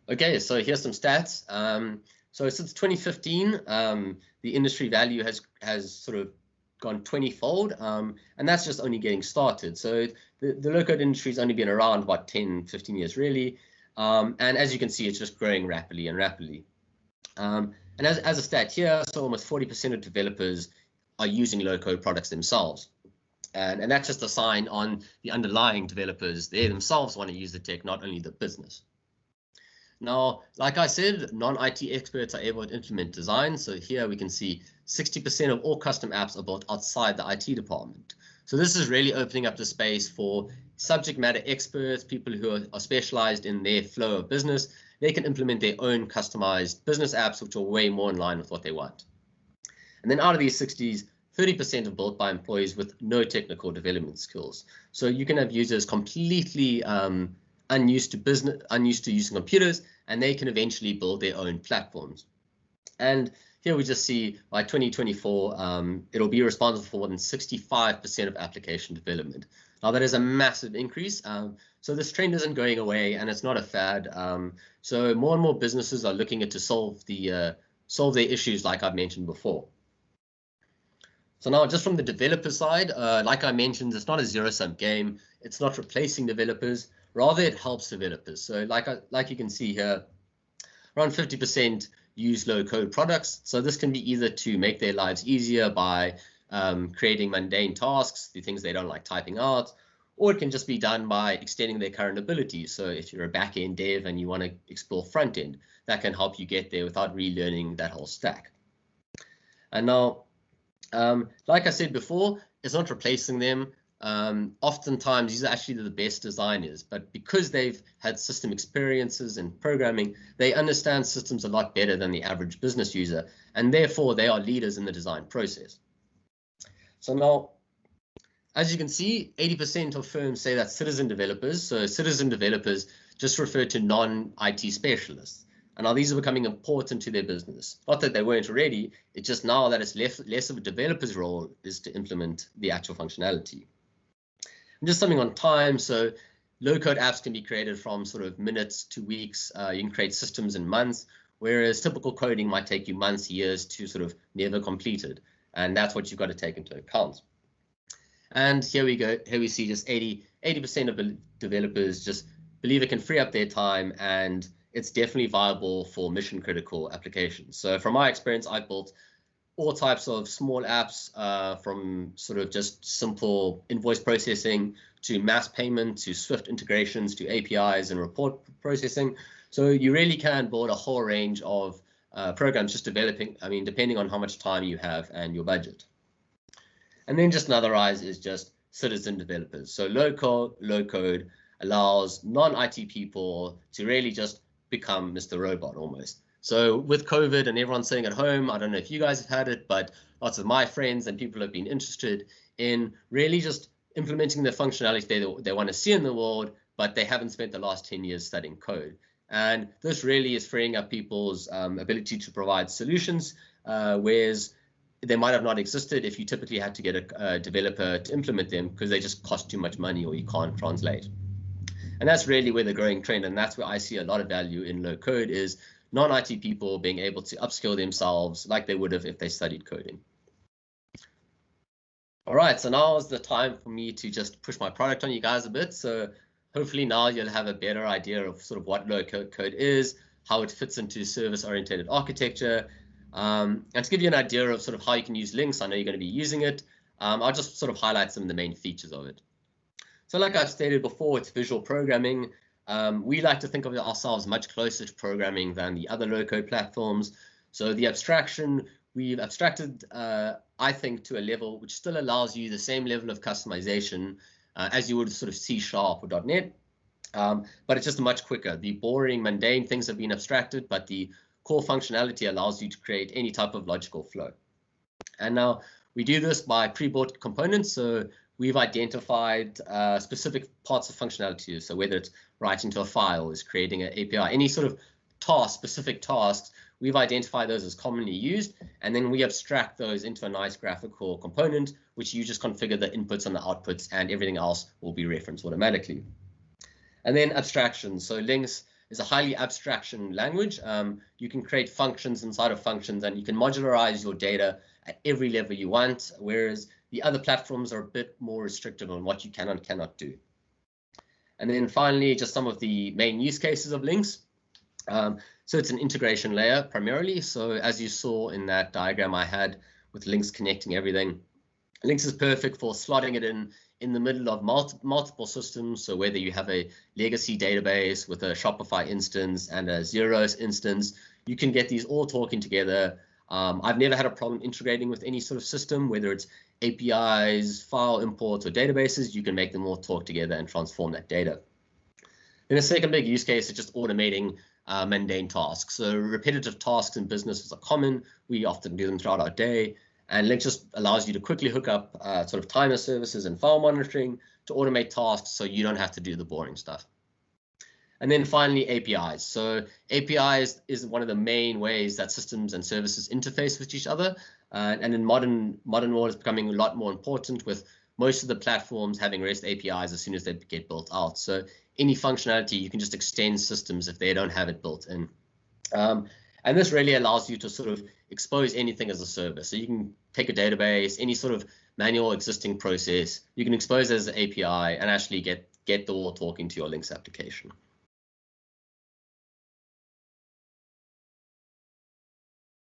Okay, so here's some stats. So since 2015, the industry value has sort of gone 20-fold, and that's just only getting started. So the low-code industry has only been around about 10, 15 years, really. And as you can see, it's just growing rapidly and rapidly. And as a stat here, so almost 40% of developers are using low-code products themselves. And that's just a sign on the underlying developers. They themselves want to use the tech, not only the business. Now, like I said, non-IT experts are able to implement design. So here we can see 60% of all custom apps are built outside the IT department. So this is really opening up the space for subject matter experts, people who are specialized in their flow of business. They can implement their own customized business apps, which are way more in line with what they want. And then out of these 60s, 30% are built by employees with no technical development skills. So you can have users completely unused to using computers, and they can eventually build their own platforms. And here we just see by 2024, it'll be responsible for more than 65% of application development. Now that is a massive increase. So this trend isn't going away, and it's not a fad. So more and more businesses are looking at to solve their issues, like I've mentioned before. So now, just from the developer side, like I mentioned, it's not a zero-sum game. It's not replacing developers. Rather, it helps developers. So like you can see here, around 50% use low-code products. So this can be either to make their lives easier by creating mundane tasks, the things they don't like typing out, or it can just be done by extending their current abilities. So if you're a back-end dev and you want to explore front-end, that can help you get there without relearning that whole stack. And now, like I said before, it's not replacing them. Oftentimes, these are actually the best designers, but because they've had system experiences in programming, they understand systems a lot better than the average business user, and therefore they are leaders in the design process. So now, as you can see, 80% of firms say that citizen developers, so citizen developers just refer to non-IT specialists. And now these are becoming important to their business. Not that they weren't already, it's just now that it's less of a developer's role is to implement the actual functionality. And just something on time, so low-code apps can be created from sort of minutes to weeks. You can create systems in months, whereas typical coding might take you months, years to sort of never completed. And that's what you've got to take into account. And here we go. Here we see just 80% of developers just believe it can free up their time, and it's definitely viable for mission critical applications. So from my experience, I've built all types of small apps, from sort of just simple invoice processing to mass payment to Swift integrations to APIs and report processing. So you really can build a whole range of programs just developing, depending on how much time you have and your budget. And then just another rise is just citizen developers. So low code allows non-IT people to really just become Mr. Robot almost. So with COVID and everyone sitting at home, I don't know if you guys have had it, but lots of my friends and people have been interested in really just implementing the functionality they want to see in the world, but they haven't spent the last 10 years studying code. And this really is freeing up people's ability to provide solutions, whereas they might have not existed if you typically had to get a developer to implement them because they just cost too much money or you can't translate. And that's really where the growing trend, and that's where I see a lot of value in low code, is non-IT people being able to upskill themselves like they would have if they studied coding. All right, so now is the time for me to just push my product on you guys a bit. So hopefully now you'll have a better idea of sort of what low code is, how it fits into service-oriented architecture, and to give you an idea of sort of how you can use Linx. I know you're going to be using it. I'll just sort of highlight some of the main features of it. So like I've stated before, it's visual programming. We like to think of ourselves much closer to programming than the other low-code platforms. So the abstraction, we've abstracted, I think, to a level which still allows you the same level of customization as you would sort of C# or .NET, but it's just much quicker. The boring, mundane things have been abstracted, but the core functionality allows you to create any type of logical flow. And now we do this by pre-built components. So we've identified specific parts of functionality. So whether it's writing to a file, is creating an API, any sort of specific tasks, we've identified those as commonly used, and then we abstract those into a nice graphical component, which you just configure the inputs and the outputs, and everything else will be referenced automatically. And then abstractions. So Linx is a highly abstraction language. You can create functions inside of functions, and you can modularize your data at every level you want, whereas the other platforms are a bit more restrictive on what you can and cannot do. And then finally, just some of the main use cases of Linx. So it's an integration layer primarily. So as you saw in that diagram I had with Linx connecting everything, Linx is perfect for slotting it in the middle of multiple systems. So whether you have a legacy database with a Shopify instance and a Xerox instance, you can get these all talking together. I've never had a problem integrating with any sort of system, whether it's APIs, file imports, or databases. You can make them all talk together and transform that data. Then a second big use case is just automating mundane tasks. So repetitive tasks in businesses are common. We often do them throughout our day. And Linx just allows you to quickly hook up sort of timer services and file monitoring to automate tasks so you don't have to do the boring stuff. And then finally, APIs. So APIs is one of the main ways that systems and services interface with each other. And in modern world, it's becoming a lot more important, with most of the platforms having REST APIs as soon as they get built out. So any functionality, you can just extend systems if they don't have it built in. And this really allows you to sort of expose anything as a service. So you can take a database, any sort of manual existing process, you can expose it as an API and actually get the all talking to your Linx application.